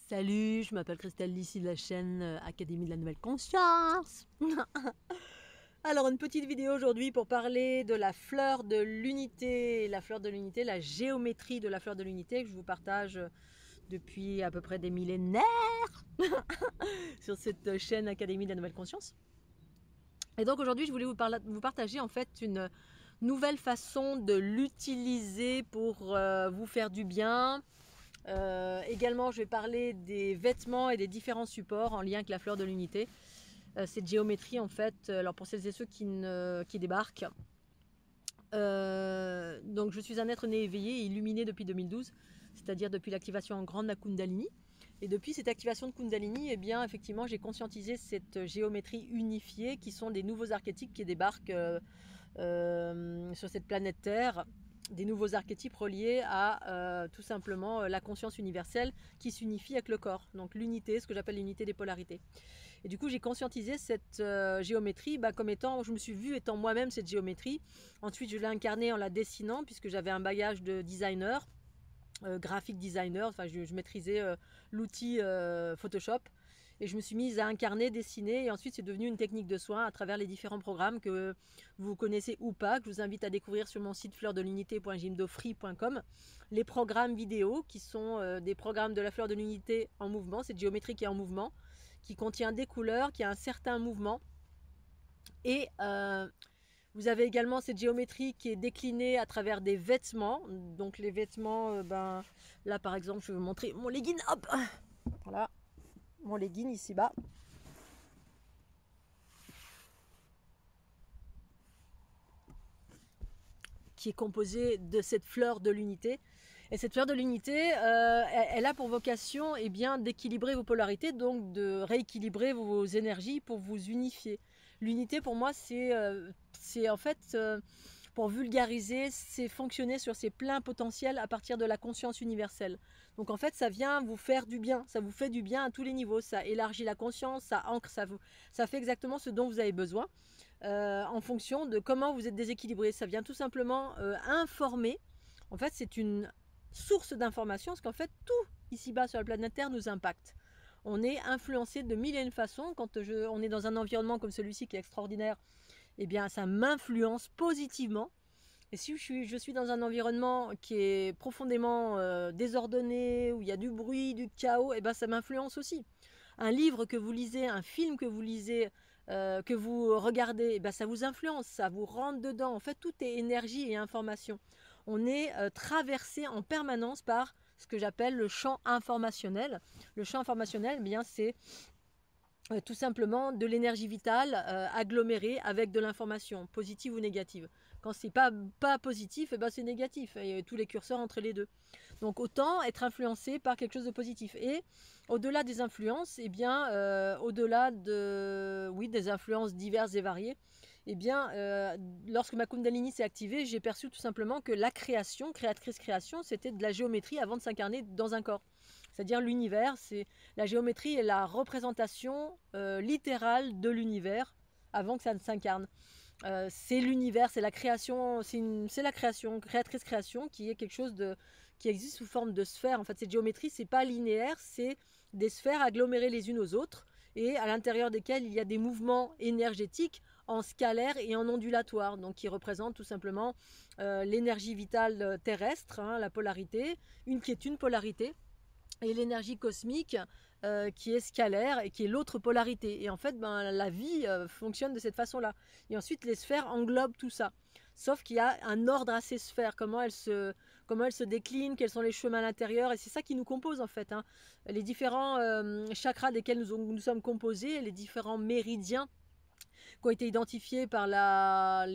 Salut, je m'appelle Christelle, ici de la chaîne Académie de la Nouvelle Conscience. Alors, une petite vidéo aujourd'hui pour parler de la fleur de l'unité. La fleur de l'unité, la géométrie de la fleur de l'unité que je vous partage depuis à peu près des millénaires sur cette chaîne Académie de la Nouvelle Conscience. Et donc aujourd'hui, je voulais vous partager en fait une nouvelle façon de l'utiliser pour vous faire du bien. Également, je vais parler des vêtements et des différents supports en lien avec la fleur de l'unité. Cette géométrie, en fait, alors pour celles et ceux qui débarquent, donc je suis un être né éveillé et illuminé depuis 2012, c'est-à-dire depuis l'activation en grande de la Kundalini. Et depuis cette activation de Kundalini, eh bien, effectivement, j'ai conscientisé cette géométrie unifiée qui sont des nouveaux archétypes qui débarquent sur cette planète Terre, des nouveaux archétypes reliés à tout simplement la conscience universelle qui s'unifie avec le corps. Donc l'unité, ce que j'appelle l'unité des polarités. Et du coup, j'ai conscientisé cette géométrie comme étant, je me suis vue étant moi-même cette géométrie. Ensuite, je l'ai incarnée en la dessinant puisque j'avais un bagage de designer, graphic designer, enfin je maîtrisais l'outil Photoshop. Et je me suis mise à incarner, dessiner, et ensuite c'est devenu une technique de soin à travers les différents programmes que vous connaissez ou pas, que je vous invite à découvrir sur mon site fleurdelunité.jimdofree.com. Les programmes vidéo qui sont des programmes de la fleur de l'unité en mouvement, cette géométrie qui est en mouvement, qui contient des couleurs, qui a un certain mouvement. Et vous avez également cette géométrie qui est déclinée à travers des vêtements. Donc les vêtements, là par exemple, je vais vous montrer mon legging, hop, voilà. Mon legging ici bas. Qui est composé de cette fleur de l'unité. Et cette fleur de l'unité, elle a pour vocation d'équilibrer vos polarités, donc de rééquilibrer vos énergies pour vous unifier. L'unité pour moi, c'est en fait, pour vulgariser, c'est fonctionner sur ses pleins potentiels à partir de la conscience universelle. Donc en fait, ça vient vous faire du bien, ça vous fait du bien à tous les niveaux, ça élargit la conscience, ça ancre, ça fait exactement ce dont vous avez besoin. En fonction de comment vous êtes déséquilibré. Ça vient tout simplement informer. En fait, c'est une source d'information, parce qu'en fait, tout ici-bas sur la planète Terre nous impacte. On est influencé de mille et une façons. Quand on est dans un environnement comme celui-ci qui est extraordinaire, eh bien, ça m'influence positivement. Et si je suis dans un environnement qui est profondément désordonné, où il y a du bruit, du chaos, eh ben, ça m'influence aussi. Un livre que vous lisez, un film que vous lisez, que vous regardez, eh ben, ça vous influence, ça vous rentre dedans. En fait, tout est énergie et information. On est traversé en permanence par ce que j'appelle le champ informationnel. Le champ informationnel, eh bien, c'est tout simplement de l'énergie vitale agglomérée avec de l'information, positive ou négative. Quand c'est pas positif, eh ben c'est négatif. Et tous les curseurs entre les deux. Donc autant être influencé par quelque chose de positif. Et au-delà des influences, au-delà des influences diverses et variées, lorsque ma Kundalini s'est activée, j'ai perçu tout simplement que la création, créatrice-création, c'était de la géométrie avant de s'incarner dans un corps. C'est-à-dire l'univers, la géométrie est la représentation littérale de l'univers avant que ça ne s'incarne. C'est l'univers, c'est la création, c'est la création, créatrice-création qui est quelque chose qui existe sous forme de sphère. En fait, cette géométrie, c'est pas linéaire, c'est des sphères agglomérées les unes aux autres et à l'intérieur desquelles il y a des mouvements énergétiques en scalaire et en ondulatoire, donc qui représentent tout simplement l'énergie vitale terrestre, la polarité, qui est une polarité, et l'énergie cosmique qui est scalaire et qui est l'autre polarité. Et en fait, la vie fonctionne de cette façon-là. Et ensuite, les sphères englobent tout ça. Sauf qu'il y a un ordre à ces sphères, comment elles se déclinent, quels sont les chemins à l'intérieur. Et c'est ça qui nous compose en fait. Les différents chakras desquels nous sommes composés, les différents méridiens qui ont été identifiés par la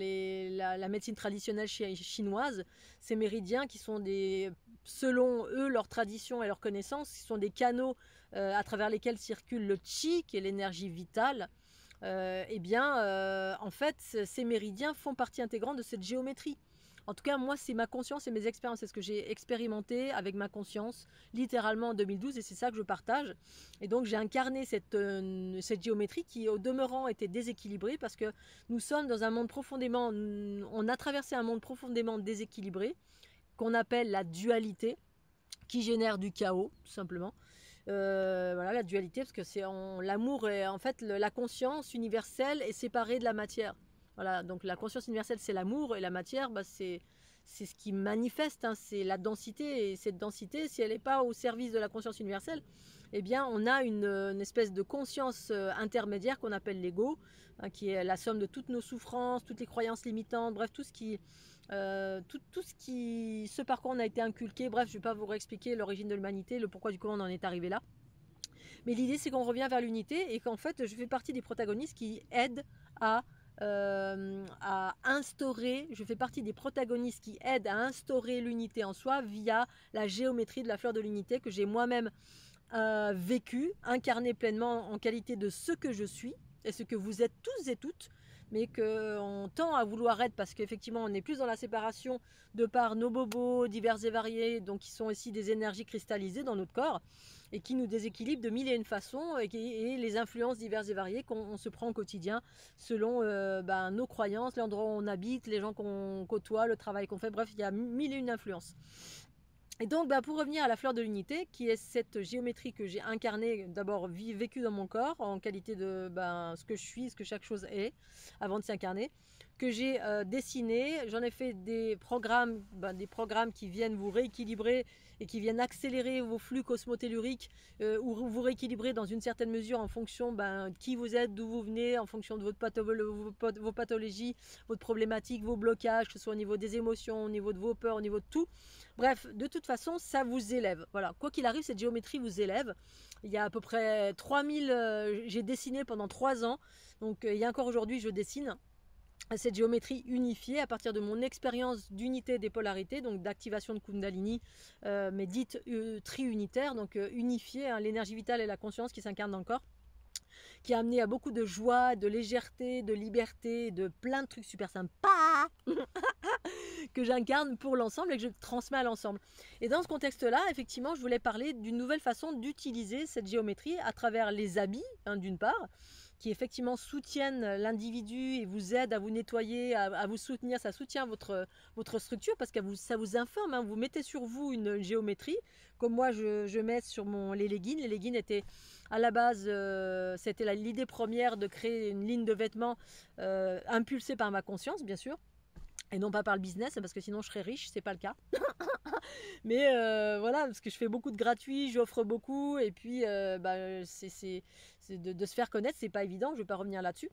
médecine traditionnelle chinoise, ces méridiens qui sont selon eux, leur tradition et leur connaissance, qui sont des canaux à travers lesquels circule le chi, qui est l'énergie vitale. En fait, ces méridiens font partie intégrante de cette géométrie. En tout cas, moi, c'est ma conscience et mes expériences. C'est ce que j'ai expérimenté avec ma conscience, littéralement en 2012, et c'est ça que je partage. Et donc, j'ai incarné cette géométrie qui, au demeurant, était déséquilibrée parce que nous sommes dans un monde on a traversé un monde profondément déséquilibré, qu'on appelle la dualité. qui génère du chaos, tout simplement. Voilà, la dualité, parce que c'est l'amour est en fait la conscience universelle est séparée de la matière. Voilà, donc la conscience universelle c'est l'amour et la matière, bah, c'est ce qui manifeste, hein, c'est la densité. Et cette densité, si elle n'est pas au service de la conscience universelle, eh bien on a une espèce de conscience intermédiaire qu'on appelle l'ego, hein, qui est la somme de toutes nos souffrances, toutes les croyances limitantes, bref, tout ce qui ce par quoi on a été inculqué. Bref, je ne vais pas vous réexpliquer l'origine de l'humanité, le pourquoi du comment on en est arrivé là. Mais l'idée, c'est qu'on revient vers l'unité et qu'en fait, je fais partie des protagonistes qui aident à instaurer, je fais partie des protagonistes qui aident à instaurer l'unité en soi via la géométrie de la fleur de l'unité que j'ai moi-même vécu, incarné pleinement en qualité de ce que je suis et ce que vous êtes tous et toutes, mais qu'on tend à vouloir être parce qu'effectivement on est plus dans la séparation de par nos bobos divers et variés, donc qui sont aussi des énergies cristallisées dans notre corps et qui nous déséquilibrent de mille et une façons et les influences diverses et variées qu'on se prend au quotidien selon nos croyances, l'endroit où on habite, les gens qu'on côtoie, le travail qu'on fait, bref, il y a mille et une influences. Et donc, pour revenir à la fleur de l'unité, qui est cette géométrie que j'ai incarnée, d'abord vécue dans mon corps, en qualité de ce que je suis, ce que chaque chose est, avant de s'incarner, que j'ai dessiné. J'en ai fait des programmes qui viennent vous rééquilibrer et qui viennent accélérer vos flux cosmotelluriques ou vous rééquilibrer dans une certaine mesure en fonction de qui vous êtes, d'où vous venez, en fonction de vos pathologies, votre problématique, vos blocages, que ce soit au niveau des émotions, au niveau de vos peurs, au niveau de tout. Bref, de toute façon, ça vous élève. Voilà, quoi qu'il arrive, cette géométrie vous élève. Il y a à peu près 3000, j'ai dessiné pendant 3 ans. Donc, il y a encore aujourd'hui, je dessine cette géométrie unifiée à partir de mon expérience d'unité des polarités, donc d'activation de Kundalini, mais dite tri-unitaire, donc unifiée, hein, l'énergie vitale et la conscience qui s'incarnent dans le corps, qui a amené à beaucoup de joie, de légèreté, de liberté, de plein de trucs super sympas que j'incarne pour l'ensemble et que je transmets à l'ensemble. Et dans ce contexte-là, effectivement, je voulais parler d'une nouvelle façon d'utiliser cette géométrie à travers les habits, hein, d'une part, qui effectivement soutiennent l'individu et vous aident à vous nettoyer, à vous soutenir. Ça soutient votre structure parce que ça vous informe, hein. Vous mettez sur vous une géométrie, comme moi je mets sur les leggings. Les leggings étaient à la base, c'était l'idée première de créer une ligne de vêtements impulsée par ma conscience, bien sûr. Et non pas par le business, parce que sinon je serais riche, c'est pas le cas. Mais voilà, parce que je fais beaucoup de gratuits, j'offre beaucoup, et puis c'est de se faire connaître, c'est pas évident, je vais pas revenir là-dessus.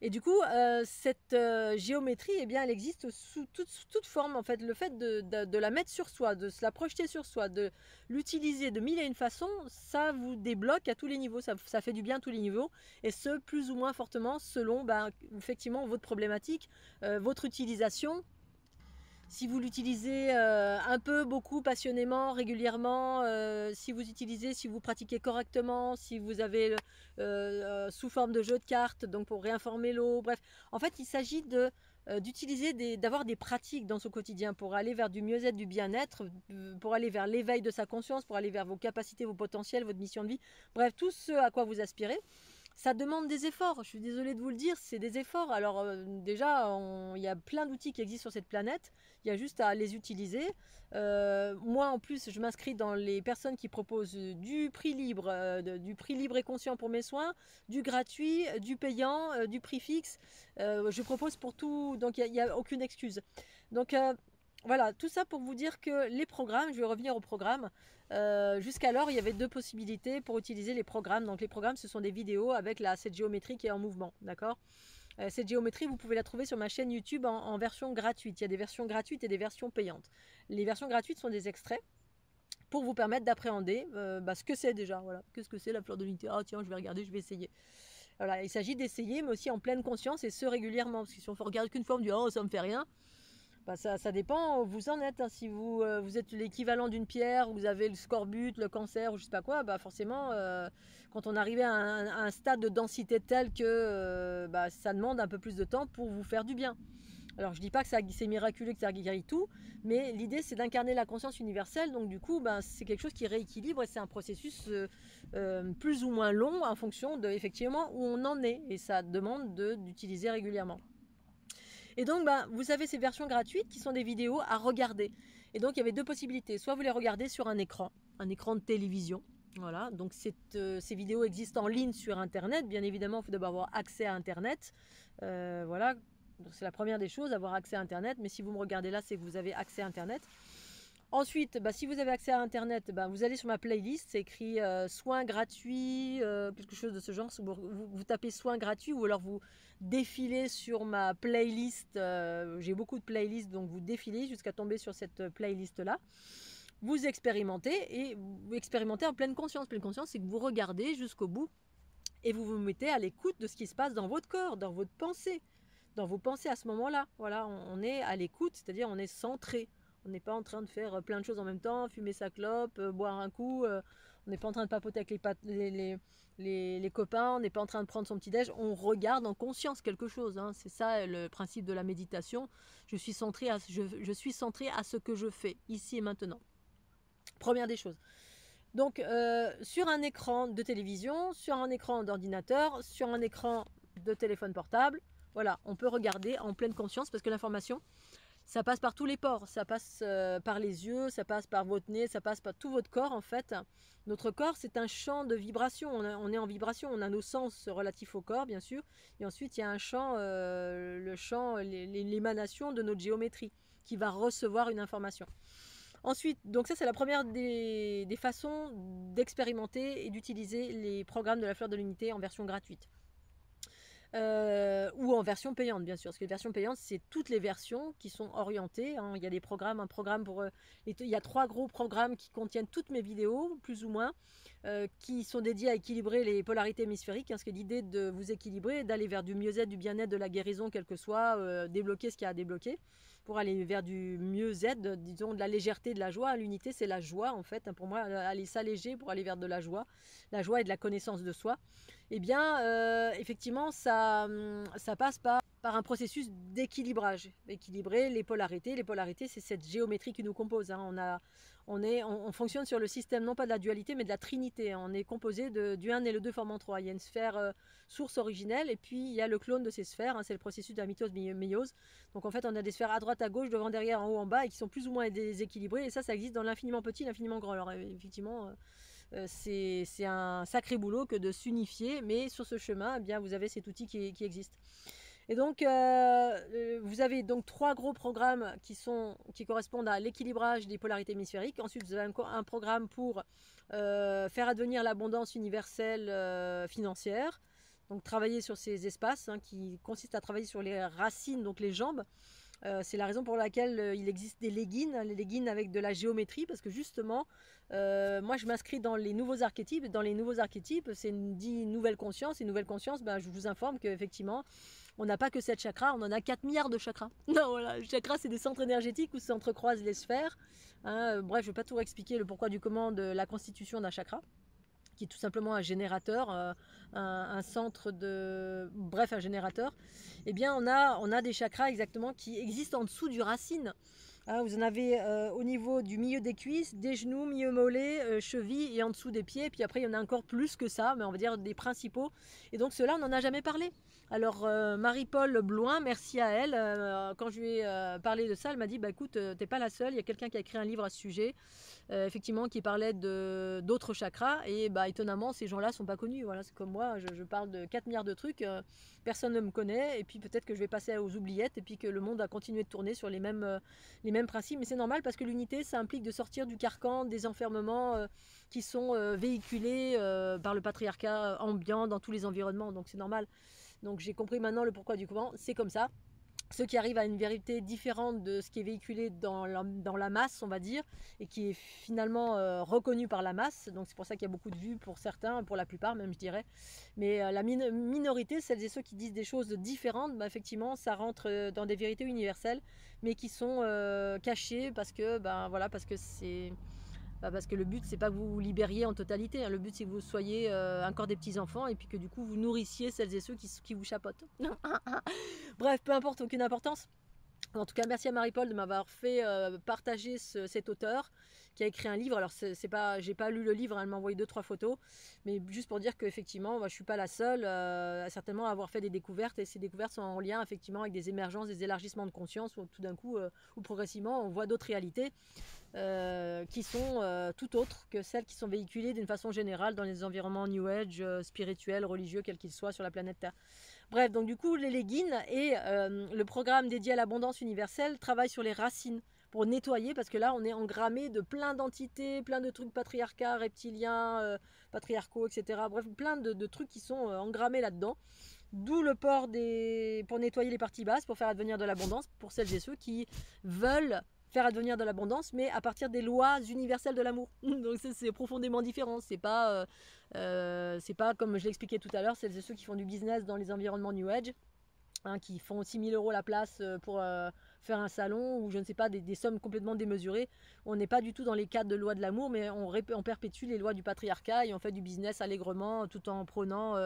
Et du coup, cette géométrie, eh bien, elle existe sous toute forme. En fait, le fait de la mettre sur soi, de se la projeter sur soi, de l'utiliser de mille et une façons, ça vous débloque à tous les niveaux. Ça fait du bien à tous les niveaux. Et ce, plus ou moins fortement, selon effectivement votre problématique, votre utilisation. Si vous l'utilisez un peu, beaucoup, passionnément, régulièrement, si vous pratiquez correctement, si vous avez sous forme de jeu de cartes, donc pour réinformer l'eau, bref. En fait, il s'agit d'avoir des pratiques dans son quotidien pour aller vers du mieux-être, du bien-être, pour aller vers l'éveil de sa conscience, pour aller vers vos capacités, vos potentiels, votre mission de vie, bref, tout ce à quoi vous aspirez. Ça demande des efforts, je suis désolée de vous le dire, c'est des efforts. Alors déjà, il y a plein d'outils qui existent sur cette planète, il y a juste à les utiliser. Moi en plus, je m'inscris dans les personnes qui proposent du prix libre et conscient pour mes soins, du gratuit, du payant, du prix fixe. Je propose pour tout, donc il n'y a aucune excuse. Donc voilà, tout ça pour vous dire que les programmes, je vais revenir au programme. Jusqu'alors, il y avait 2 possibilités pour utiliser les programmes. Donc les programmes, ce sont des vidéos avec cette géométrie qui est en mouvement, d'accord ? Cette géométrie, vous pouvez la trouver sur ma chaîne YouTube en version gratuite. Il y a des versions gratuites et des versions payantes. Les versions gratuites sont des extraits pour vous permettre d'appréhender ce que c'est déjà. Voilà. Qu'est-ce que c'est la fleur de l'unité ? Ah tiens, je vais regarder, je vais essayer. Voilà, il s'agit d'essayer, mais aussi en pleine conscience et ce régulièrement. Parce que si on ne regarde qu'une fois, on me dit « Oh, ça ne me fait rien », ça dépend où vous en êtes. Hein. Si vous êtes l'équivalent d'une pierre, vous avez le scorbut, le cancer ou je sais pas quoi, forcément, quand on arrive à un stade de densité tel que ça demande un peu plus de temps pour vous faire du bien. Alors je dis pas que c'est miraculeux, que ça guérit tout, mais l'idée c'est d'incarner la conscience universelle, donc du coup c'est quelque chose qui rééquilibre et c'est un processus plus ou moins long en fonction de effectivement où on en est et ça demande d'utiliser régulièrement. Et donc, vous avez ces versions gratuites qui sont des vidéos à regarder. Et donc il y avait deux possibilités. Soit vous les regardez sur un écran de télévision. Voilà, donc ces vidéos existent en ligne sur Internet. Bien évidemment, il faut d'abord avoir accès à Internet. Voilà, c'est la première des choses, avoir accès à Internet. Mais si vous me regardez là, c'est que vous avez accès à Internet. Ensuite, si vous avez accès à Internet, vous allez sur ma playlist, c'est écrit soins gratuits, quelque chose de ce genre. Vous tapez soins gratuits ou alors vous défilez sur ma playlist. J'ai beaucoup de playlists, donc vous défilez jusqu'à tomber sur cette playlist-là. Vous expérimentez et vous expérimentez en pleine conscience. Pleine conscience, c'est que vous regardez jusqu'au bout et vous vous mettez à l'écoute de ce qui se passe dans votre corps, dans votre pensée, dans vos pensées à ce moment-là. Voilà, on est à l'écoute, c'est-à-dire on est centré. On n'est pas en train de faire plein de choses en même temps, fumer sa clope, boire un coup. On n'est pas en train de papoter avec les copains. On n'est pas en train de prendre son petit-déj. On regarde en conscience quelque chose. Hein. C'est ça le principe de la méditation. Je suis centré à ce que je fais, ici et maintenant. Première des choses. Donc, sur un écran de télévision, sur un écran d'ordinateur, sur un écran de téléphone portable, voilà, on peut regarder en pleine conscience parce que l'information, ça passe par tous les pores, ça passe par les yeux, ça passe par votre nez, ça passe par tout votre corps en fait. Notre corps, c'est un champ de vibration, on est en vibration, on a nos sens relatifs au corps bien sûr, et ensuite il y a un champ, l'émanation de notre géométrie qui va recevoir une information. Ensuite, donc ça c'est la première des façons d'expérimenter et d'utiliser les programmes de la fleur de l'unité en version gratuite. Ou en version payante bien sûr, parce que les versions payantes c'est toutes les versions qui sont orientées, hein. Il y a des programmes, il y a 3 gros programmes qui contiennent toutes mes vidéos plus ou moins, qui sont dédiés à équilibrer les polarités hémisphériques, hein, parce que l'idée de vous équilibrer, d'aller vers du mieux-être, du bien-être, de la guérison, quel que soit, débloquer ce qu'il y a à débloquer pour aller vers du mieux-être, disons de la légèreté, de la joie. L'unité c'est la joie en fait, hein, pour moi, aller s'alléger pour aller vers de la joie et de la connaissance de soi. Eh bien, effectivement, ça passe par un processus d'équilibrage. Équilibrer les polarités. Les polarités, c'est cette géométrie qui nous compose. Hein. On fonctionne sur le système, non pas de la dualité, mais de la trinité. On est composé du 1 et le 2 formant 3. Il y a une sphère source originelle, et puis il y a le clone de ces sphères. Hein, c'est le processus de la mitose-méiose. Donc en fait, on a des sphères à droite, à gauche, devant, derrière, en haut, en bas, et qui sont plus ou moins déséquilibrées. Et ça existe dans l'infiniment petit, l'infiniment grand. Alors effectivement... c'est un sacré boulot que de s'unifier, mais sur ce chemin, eh bien, vous avez cet outil qui existe. Et donc, vous avez donc 3 gros programmes qui correspondent à l'équilibrage des polarités hémisphériques. Ensuite, vous avez un programme pour faire advenir l'abondance universelle financière. Donc, travailler sur ces espaces, hein, qui consiste à travailler sur les racines, donc les jambes. C'est la raison pour laquelle il existe des leggings, les leggings avec de la géométrie, parce que justement, moi je m'inscris dans les nouveaux archétypes. Dans les nouveaux archétypes, c'est dit nouvelle conscience. Et nouvelle conscience, je vous informe qu'effectivement, on n'a pas que 7 chakras, on en a 4 milliards de chakras. Non, voilà, les chakras, c'est des centres énergétiques où s'entrecroisent les sphères. Hein, bref, je ne vais pas tout expliquer le pourquoi du comment de la constitution d'un chakra, qui est tout simplement un générateur, un centre de... Bref, un générateur. Eh bien, on a des chakras exactement qui existent en dessous du racine. Hein, vous en avez au niveau du milieu des cuisses, des genoux, milieu mollet, cheville et en dessous des pieds. Puis après, il y en a encore plus que ça, mais on va dire des principaux. Et donc, ceux-là, on n'en a jamais parlé. Alors, Marie-Paul Bloin, merci à elle. Quand je lui ai parlé de ça, elle m'a dit, écoute, t'es pas la seule. Il y a quelqu'un qui a écrit un livre à ce sujet. Effectivement, qui parlait d'autres chakras, et étonnamment ces gens-là sont pas connus. Voilà, c'est comme moi, je parle de 4 milliards de trucs, personne ne me connaît, et puis peut-être que je vais passer aux oubliettes, et puis que le monde a continué de tourner sur les mêmes principes. Mais c'est normal, parce que l'unité, ça implique de sortir du carcan des enfermements qui sont véhiculés par le patriarcat ambiant dans tous les environnements. Donc c'est normal. Donc j'ai compris maintenant le pourquoi du comment. C'est comme ça. Ceux qui arrivent à une vérité différente de ce qui est véhiculé dans la masse, on va dire, et qui est finalement reconnu par la masse. Donc c'est pour ça qu'il y a beaucoup de vues pour certains, pour la plupart même, je dirais. Mais la minorité, celles et ceux qui disent des choses différentes, effectivement, ça rentre dans des vérités universelles, mais qui sont cachées parce que, parce que c'est... parce que le but, c'est pas que vous vous libériez en totalité. Hein. Le but, c'est que vous soyez encore des petits-enfants et puis que du coup, vous nourrissiez celles et ceux qui vous chapotent. Bref, peu importe, aucune importance. En tout cas, merci à Marie-Paul de m'avoir fait partager cet auteur qui a écrit un livre. Alors c'est pas, j'ai pas lu le livre, elle m'a envoyé 2-3 photos, mais juste pour dire qu'effectivement, je suis pas la seule certainement à avoir fait des découvertes, et ces découvertes sont en lien effectivement avec des émergences, des élargissements de conscience, où tout d'un coup, ou progressivement, on voit d'autres réalités qui sont tout autres que celles qui sont véhiculées d'une façon générale dans les environnements New Age, spirituels, religieux, quels qu'ils soient sur la planète Terre. Bref, donc du coup, les leggings et le programme dédié à l'abondance universelle travaillent sur les racines pour nettoyer, parce que là, on est engrammé de plein d'entités, plein de trucs patriarcats, reptiliens, patriarcaux, etc. Bref, plein de trucs qui sont engrammés là-dedans. D'où le port pour nettoyer les parties basses, pour faire advenir de l'abondance, pour celles et ceux qui veulent faire advenir de l'abondance, mais à partir des lois universelles de l'amour. Donc c'est profondément différent. C'est pas comme je l'expliquais tout à l'heure, celles et ceux qui font du business dans les environnements New Age, hein, qui font 6 000 € la place pour faire un salon, ou je ne sais pas, des sommes complètement démesurées. On n'est pas du tout dans les cadres de loi de l'amour, mais on perpétue les lois du patriarcat et on fait du business allègrement, tout en prônant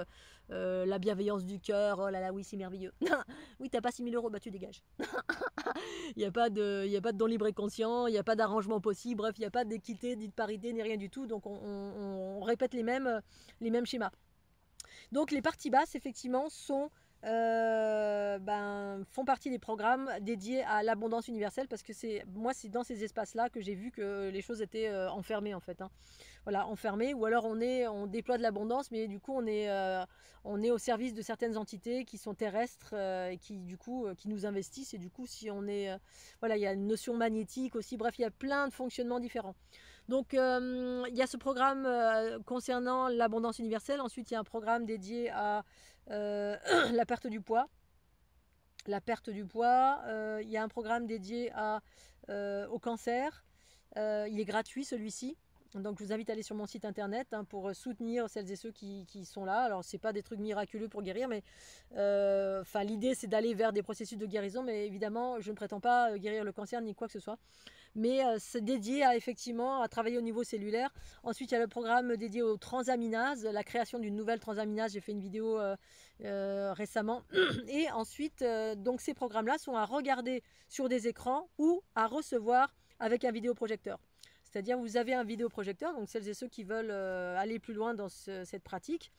la bienveillance du cœur. Oh là là, oui, c'est merveilleux. Oui, t'as pas 6 000 €, bah tu dégages. Il n'y a pas de don libre et conscient, il n'y a pas d'arrangement possible, bref, il n'y a pas d'équité, ni de parité, ni rien du tout. Donc on répète les mêmes schémas. Donc les parties basses, effectivement, font partie des programmes dédiés à l'abondance universelle, parce que c'est dans ces espaces-là que j'ai vu que les choses étaient enfermées en fait. Hein. Voilà, enfermées, ou alors on déploie de l'abondance, mais du coup on est au service de certaines entités qui sont terrestres et qui du coup qui nous investissent, et du coup si on est voilà, il y a une notion magnétique aussi, bref, il y a plein de fonctionnements différents. Donc il y a ce programme concernant l'abondance universelle. Ensuite il y a un programme dédié à la perte du poids. Il y a un programme dédié au cancer. Il est gratuit celui-ci. Donc je vous invite à aller sur mon site internet pour soutenir celles et ceux qui sont là. Alors c'est pas des trucs miraculeux pour guérir, mais l'idée c'est d'aller vers des processus de guérison. Mais évidemment, je ne prétends pas guérir le cancer ni quoi que ce soit. Mais c'est dédié effectivement à travailler au niveau cellulaire. Ensuite, il y a le programme dédié aux transaminases, la création d'une nouvelle transaminase. J'ai fait une vidéo récemment. Et ensuite, donc ces programmes-là sont à regarder sur des écrans ou à recevoir avec un vidéoprojecteur. C'est-à-dire, vous avez un vidéoprojecteur, donc celles et ceux qui veulent aller plus loin dans cette pratique,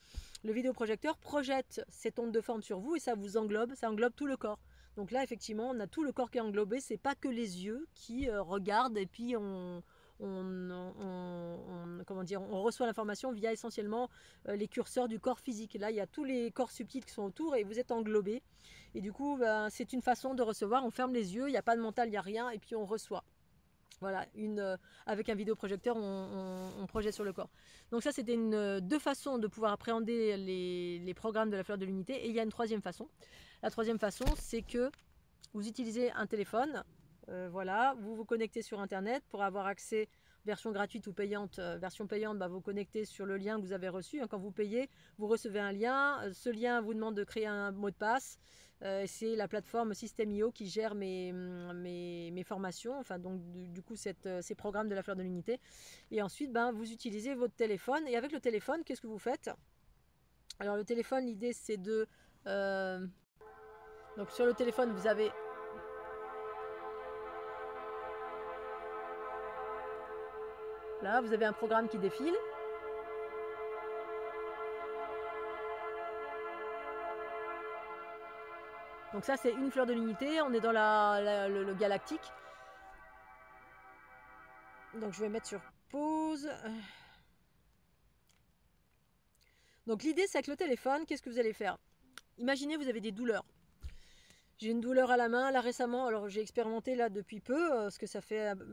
le vidéoprojecteur projette cette onde de forme sur vous et ça vous englobe, ça englobe tout le corps. Donc là, effectivement, on a tout le corps qui est englobé, c'est pas que les yeux qui regardent, et puis on reçoit l'information via essentiellement les curseurs du corps physique. Là, il y a tous les corps subtils qui sont autour et vous êtes englobé. Et du coup, c'est une façon de recevoir. On ferme les yeux, il n'y a pas de mental, il n'y a rien, et puis on reçoit. Voilà, avec un vidéoprojecteur, on projette sur le corps. Donc ça, c'était deux façons de pouvoir appréhender les programmes de la fleur de l'unité. Et il y a une troisième façon. La troisième façon, c'est que vous utilisez un téléphone. Voilà, vous vous connectez sur Internet pour avoir accès, version gratuite ou payante. Version payante, vous connectez sur le lien que vous avez reçu. Quand vous payez, vous recevez un lien. Ce lien vous demande de créer un mot de passe. C'est la plateforme System.io qui gère mes formations, enfin donc du coup ces programmes de la fleur de l'unité. Et ensuite, vous utilisez votre téléphone. Et avec le téléphone, qu'est-ce que vous faites? Alors le téléphone, l'idée c'est de... donc sur le téléphone, vous avez... Là, vous avez un programme qui défile. Donc ça, c'est une fleur de l'unité. On est dans le galactique. Donc je vais mettre sur pause. Donc l'idée, c'est avec le téléphone, qu'est-ce que vous allez faire? Imaginez, vous avez des douleurs. J'ai une douleur à la main, là récemment, alors j'ai expérimenté là depuis peu, parce que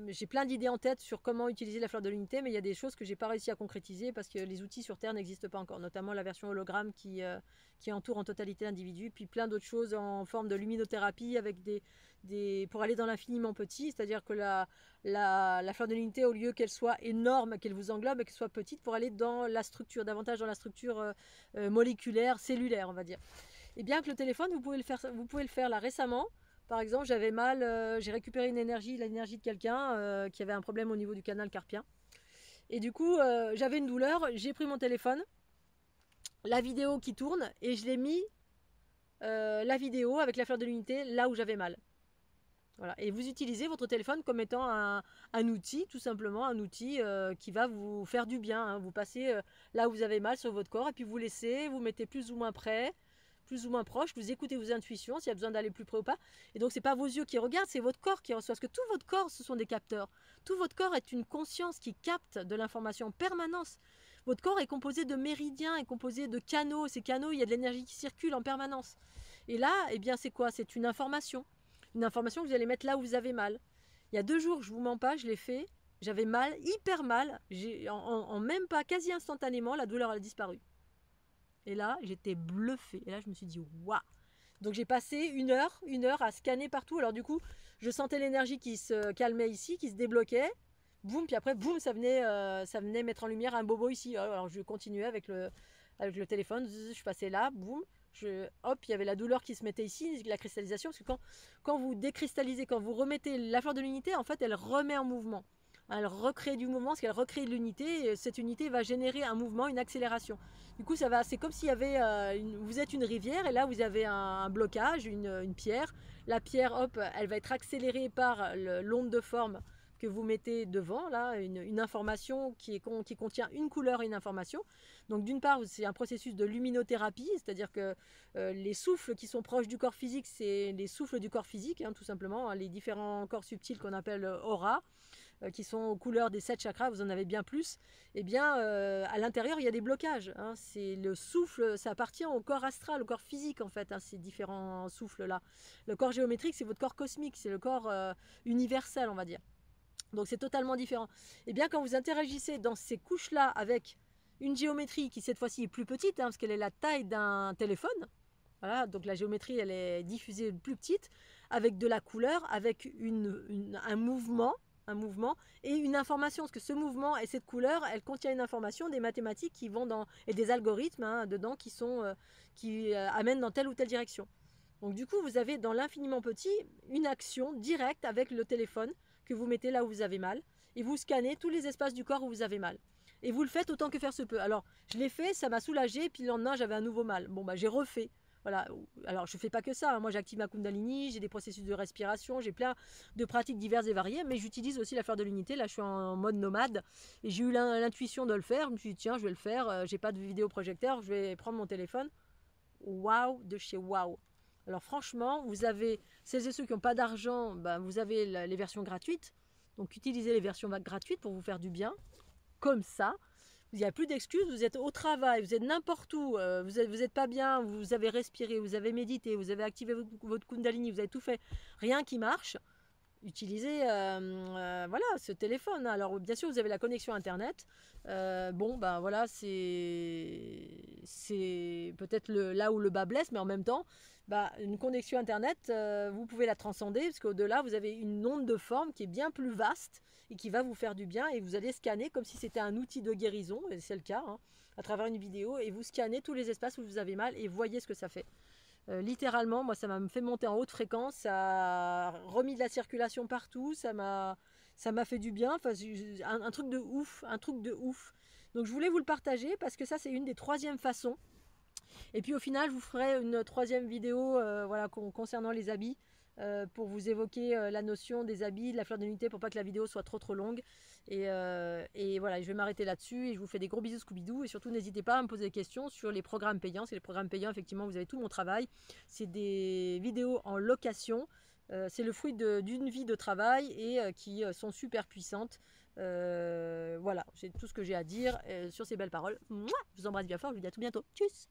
j'ai plein d'idées en tête sur comment utiliser la fleur de l'unité, mais il y a des choses que j'ai pas réussi à concrétiser parce que les outils sur Terre n'existent pas encore, notamment la version hologramme qui entoure en totalité l'individu, puis plein d'autres choses en forme de luminothérapie avec pour aller dans l'infiniment petit, c'est-à-dire que la fleur de l'unité, au lieu qu'elle soit énorme, qu'elle vous englobe, et qu'elle soit petite, pour aller dans la structure, davantage dans la structure moléculaire, cellulaire, on va dire. Et bien que le téléphone, vous pouvez le faire là récemment. Par exemple, j'avais mal, j'ai récupéré l'énergie de quelqu'un qui avait un problème au niveau du canal carpien. Et du coup, j'avais une douleur, j'ai pris mon téléphone, la vidéo qui tourne, et je l'ai mis la vidéo avec la fleur de l'unité là où j'avais mal. Voilà. Et vous utilisez votre téléphone comme étant un outil, tout simplement, un outil qui va vous faire du bien, hein. Vous passez là où vous avez mal sur votre corps et puis vous laissez, vous mettez plus ou moins près, plus ou moins proche, vous écoutez vos intuitions, s'il y a besoin d'aller plus près ou pas. Et donc, ce n'est pas vos yeux qui regardent, c'est votre corps qui reçoit. Parce que tout votre corps, ce sont des capteurs. Tout votre corps est une conscience qui capte de l'information en permanence. Votre corps est composé de méridiens, est composé de canaux. Ces canaux, il y a de l'énergie qui circule en permanence. Et là, eh bien, c'est quoi? C'est une information. Une information que vous allez mettre là où vous avez mal. Il y a 2 jours, je ne vous mens pas, je l'ai fait. J'avais mal, hyper mal. En même pas, quasi instantanément, la douleur a disparu. Et là, j'étais bluffée. Et là, je me suis dit, waouh! Donc, j'ai passé une heure à scanner partout. Alors, du coup, je sentais l'énergie qui se calmait ici, qui se débloquait. Boum, puis après, boum, ça venait mettre en lumière un bobo ici. Alors, je continuais avec le téléphone. Je passais là, boum. Hop, il y avait la douleur qui se mettait ici, la cristallisation. Parce que quand vous décristallisez, quand vous remettez la fleur de l'unité, en fait, elle remet en mouvement. Elle recrée du mouvement, parce qu'elle recrée de l'unité. Et cette unité va générer un mouvement, une accélération. Du coup, c'est comme s'il y avait, vous êtes une rivière et là, vous avez un blocage, une pierre. La pierre, hop, elle va être accélérée par l'onde de forme que vous mettez devant, là, une information qui contient une couleur et une information. Donc d'une part, c'est un processus de luminothérapie, c'est-à-dire que les souffles qui sont proches du corps physique, c'est les souffles du corps physique, hein, tout simplement, hein, les différents corps subtils qu'on appelle aura, qui sont aux couleurs des 7 chakras, vous en avez bien plus, eh bien, à l'intérieur, il y a des blocages, hein. C'est le souffle, ça appartient au corps astral, au corps physique, en fait, hein, ces différents souffles-là. Le corps géométrique, c'est votre corps cosmique, c'est le corps universel, on va dire. Donc c'est totalement différent. Et bien quand vous interagissez dans ces couches-là avec une géométrie qui cette fois-ci est plus petite, hein, parce qu'elle est la taille d'un téléphone, voilà, donc la géométrie elle est diffusée plus petite, avec de la couleur, avec un mouvement et une information, parce que ce mouvement et cette couleur, elle contient une information, des mathématiques qui vont et des algorithmes, hein, dedans qui amènent dans telle ou telle direction. Donc du coup, vous avez dans l'infiniment petit une action directe avec le téléphone que vous mettez là où vous avez mal et vous scannez tous les espaces du corps où vous avez mal. Et vous le faites autant que faire se peut. Alors, je l'ai fait, ça m'a soulagé, puis le lendemain, j'avais un nouveau mal. Bon, bah, j'ai refait. Voilà. Alors, je ne fais pas que ça, hein. Moi, j'active ma Kundalini, j'ai des processus de respiration, j'ai plein de pratiques diverses et variées, mais j'utilise aussi la fleur de l'unité. Là, je suis en mode nomade et j'ai eu l'intuition de le faire. Je me suis dit, tiens, je vais le faire. J'ai pas de vidéoprojecteur, je vais prendre mon téléphone. Waouh, de chez waouh. Alors franchement, vous avez, celles et ceux qui n'ont pas d'argent, ben, vous avez les versions gratuites. Donc utilisez les versions gratuites pour vous faire du bien. Comme ça, il n'y a plus d'excuses, vous êtes au travail, vous êtes n'importe où, vous n'êtes pas bien, vous avez respiré, vous avez médité, vous avez activé votre Kundalini, vous avez tout fait, rien qui marche. Utilisez voilà, ce téléphone. Alors bien sûr, vous avez la connexion Internet. Bon, ben voilà, c'est peut-être là où le bas blesse, mais en même temps, bah, une connexion Internet, vous pouvez la transcender, parce qu'au-delà, vous avez une onde de forme qui est bien plus vaste et qui va vous faire du bien, et vous allez scanner comme si c'était un outil de guérison, et c'est le cas, hein, à travers une vidéo, et vous scannez tous les espaces où vous avez mal, et voyez ce que ça fait. Littéralement, moi, ça m'a fait monter en haute fréquence, ça a remis de la circulation partout, ça m'a fait du bien, enfin, un truc de ouf, un truc de ouf. Donc je voulais vous le partager parce que ça, c'est une des 3e façons. Et puis au final, je vous ferai une 3e vidéo voilà, concernant les habits. Pour vous évoquer la notion des habits, de la fleur de l'unité, pour pas que la vidéo soit trop longue. Et voilà, je vais m'arrêter là-dessus et je vous fais des gros bisous Scooby-Doo. Et surtout, n'hésitez pas à me poser des questions sur les programmes payants. C'est les programmes payants, effectivement, vous avez tout mon travail. C'est des vidéos en location. C'est le fruit d'une vie de travail et qui sont super puissantes. Voilà, c'est tout ce que j'ai à dire sur ces belles paroles. Mouah, je vous embrasse bien fort, je vous dis à tout bientôt. Tchuss.